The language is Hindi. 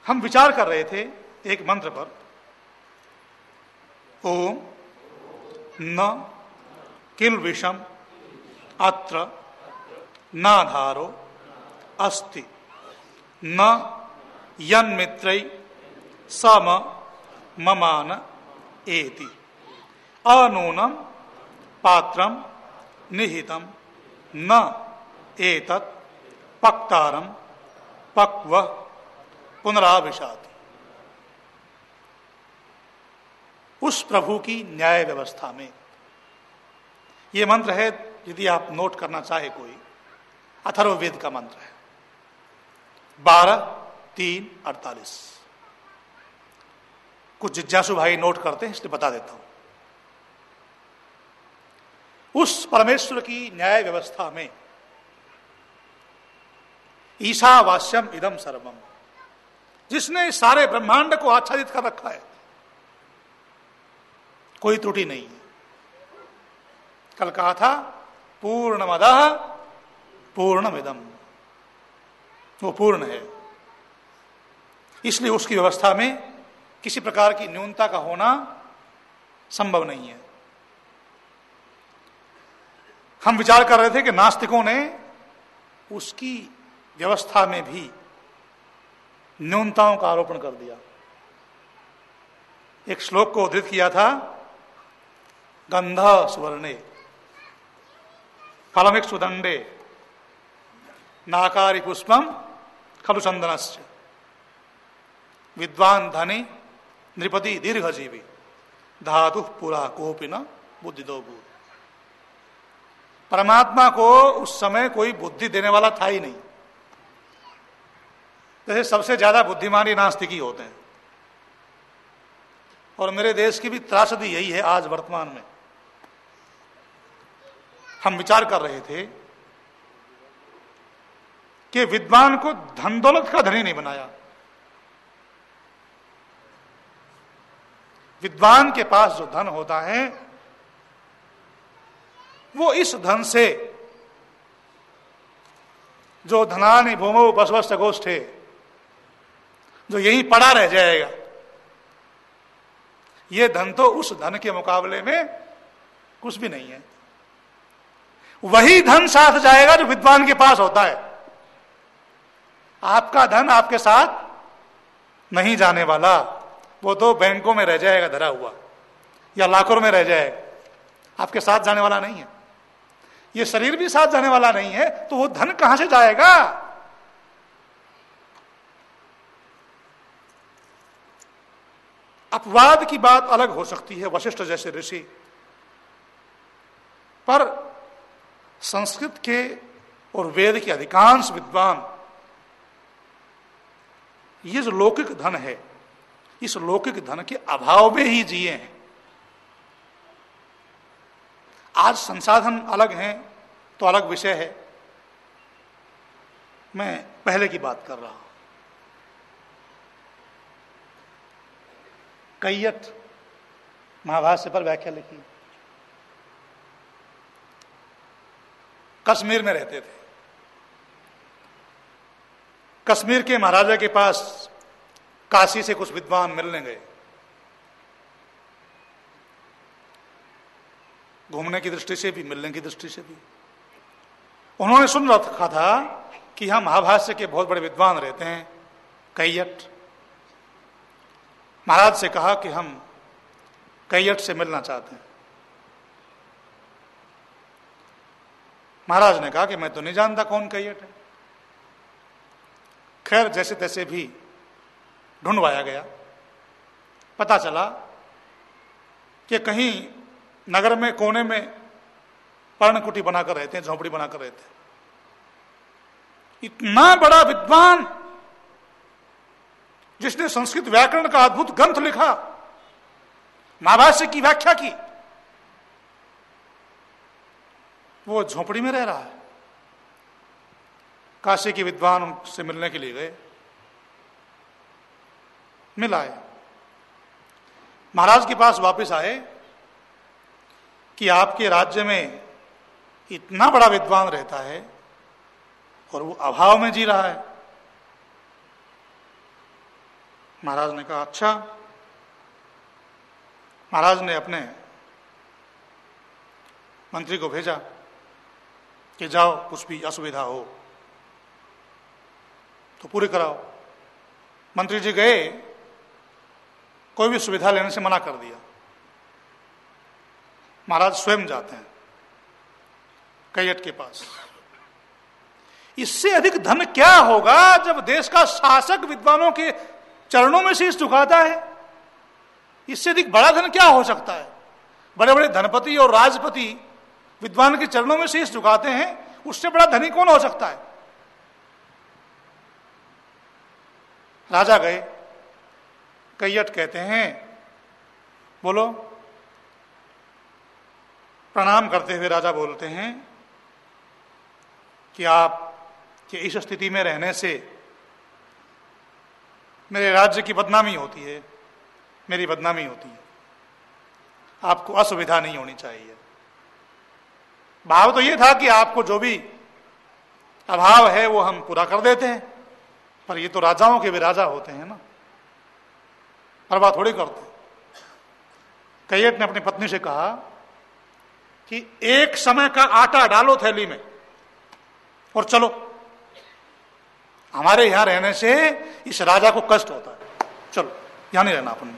हम विचार कर रहे थे एक मंत्र पर, ओम न किल विषम अत्र नाधारो अस्ति न यन्मित्रै सम ममान एति अनूनम पात्रम निहितम न एतत् पक्तारम पक्व पुनराविशाति। उस प्रभु की न्याय व्यवस्था में यह मंत्र है, यदि आप नोट करना चाहे कोई, अथर्ववेद का मंत्र है 12:3-48। कुछ जिज्ञासु भाई नोट करते हैं, इसलिए बता देता हूं। उस परमेश्वर की न्याय व्यवस्था में ईशावास्यम इदम सर्वम, जिसने सारे ब्रह्मांड को आच्छादित कर रखा है, कोई त्रुटि नहीं है। कल कहा था पूर्णमदः पूर्णमिदम, वो पूर्ण है, इसलिए उसकी व्यवस्था में किसी प्रकार की न्यूनता का होना संभव नहीं है। हम विचार कर रहे थे कि नास्तिकों ने उसकी व्यवस्था में भी न्यूनताओं का आरोपण कर दिया। एक श्लोक को उद्धृत किया था, गंध सुवर्णे फलमिक सुदंडे नाकारी पुष्पम खलु चंदनस्य विद्वान धनी नृपति दीर्घजीवी धातु पुरा कोपि न बुद्धिदो भूत। परमात्मा को उस समय कोई बुद्धि देने वाला था ही नहीं। जैसे सबसे ज्यादा बुद्धिमानी नास्तिक ही होते हैं, और मेरे देश की भी त्रासदी यही है आज वर्तमान में। हम विचार कर रहे थे कि विद्वान को धन दौलत का धनी नहीं बनाया। विद्वान के पास जो धन होता है वो इस धन से, जो धनानि भूमौ बसवश्च गोष्ठे, जो यहीं पड़ा रह जाएगा, ये धन तो उस धन के मुकाबले में कुछ भी नहीं है। वही धन साथ जाएगा जो विद्वान के पास होता है। आपका धन आपके साथ नहीं जाने वाला, वो तो बैंकों में रह जाएगा धरा हुआ, या लाखों में रह जाएगा, आपके साथ जाने वाला नहीं है। ये शरीर भी साथ जाने वाला नहीं है, तो वो धन कहां से जाएगा? अपवाद की बात अलग हो सकती है, वशिष्ठ जैसे ऋषि, पर संस्कृत के और वेद के अधिकांश विद्वान ये जो लौकिक धन है, इस लौकिक धन के अभाव में ही जिए हैं। आज संसाधन अलग हैं तो अलग विषय है, मैं पहले की बात कर रहा हूं। कैयट महाभाष्य पर व्याख्या लिखी, कश्मीर में रहते थे। कश्मीर के महाराजा के पास काशी से कुछ विद्वान मिलने गए, घूमने की दृष्टि से भी, मिलने की दृष्टि से भी। उन्होंने सुन रखा था कि हम महाभाष्य के बहुत बड़े विद्वान रहते हैं, कैयट। महाराज से कहा कि हम कैयट से मिलना चाहते हैं। महाराज ने कहा कि मैं तो नहीं जानता कौन कैयट है। खैर जैसे तैसे भी ढूंढवाया गया, पता चला कि कहीं नगर में कोने में पर्णकुटी बनाकर रहते हैं, झोंपड़ी बनाकर रहते हैं। इतना बड़ा विद्वान जिसने संस्कृत व्याकरण का अद्भुत ग्रंथ लिखा, महाभाष्य की व्याख्या की, वो झोंपड़ी में रह रहा है। काशी के विद्वान से मिलने के लिए गए, मिलाए, महाराज के पास वापस आए कि आपके राज्य में इतना बड़ा विद्वान रहता है और वो अभाव में जी रहा है। महाराज ने कहा अच्छा। महाराज ने अपने मंत्री को भेजा कि जाओ, कुछ भी असुविधा हो तो पूरी कराओ। मंत्री जी गए, कोई भी सुविधा लेने से मना कर दिया। महाराज स्वयं जाते हैं कैयट के पास। इससे अधिक धन क्या होगा जब देश का शासक विद्वानों के चरणों में शीश झुकाता है? इससे अधिक बड़ा धन क्या हो सकता है? बड़े बड़े धनपति और राजपति विद्वान के चरणों में शीश झुकाते हैं, उससे बड़ा धनी कौन हो सकता है? राजा गए, कैयट कहते हैं बोलो। प्रणाम करते हुए राजा बोलते हैं कि आप कि इस स्थिति में रहने से मेरे राज्य की बदनामी होती है, मेरी बदनामी होती है, आपको असुविधा नहीं होनी चाहिए। भाव तो यह था कि आपको जो भी अभाव है वो हम पूरा कर देते हैं, पर ये तो राजाओं के भी राजा होते हैं ना, परवाह थोड़ी करते। कैयट ने अपनी पत्नी से कहा कि एक समय का आटा डालो थैली में और चलो, हमारे यहां रहने से इस राजा को कष्ट होता है, चलो यहां नहीं रहना अपन।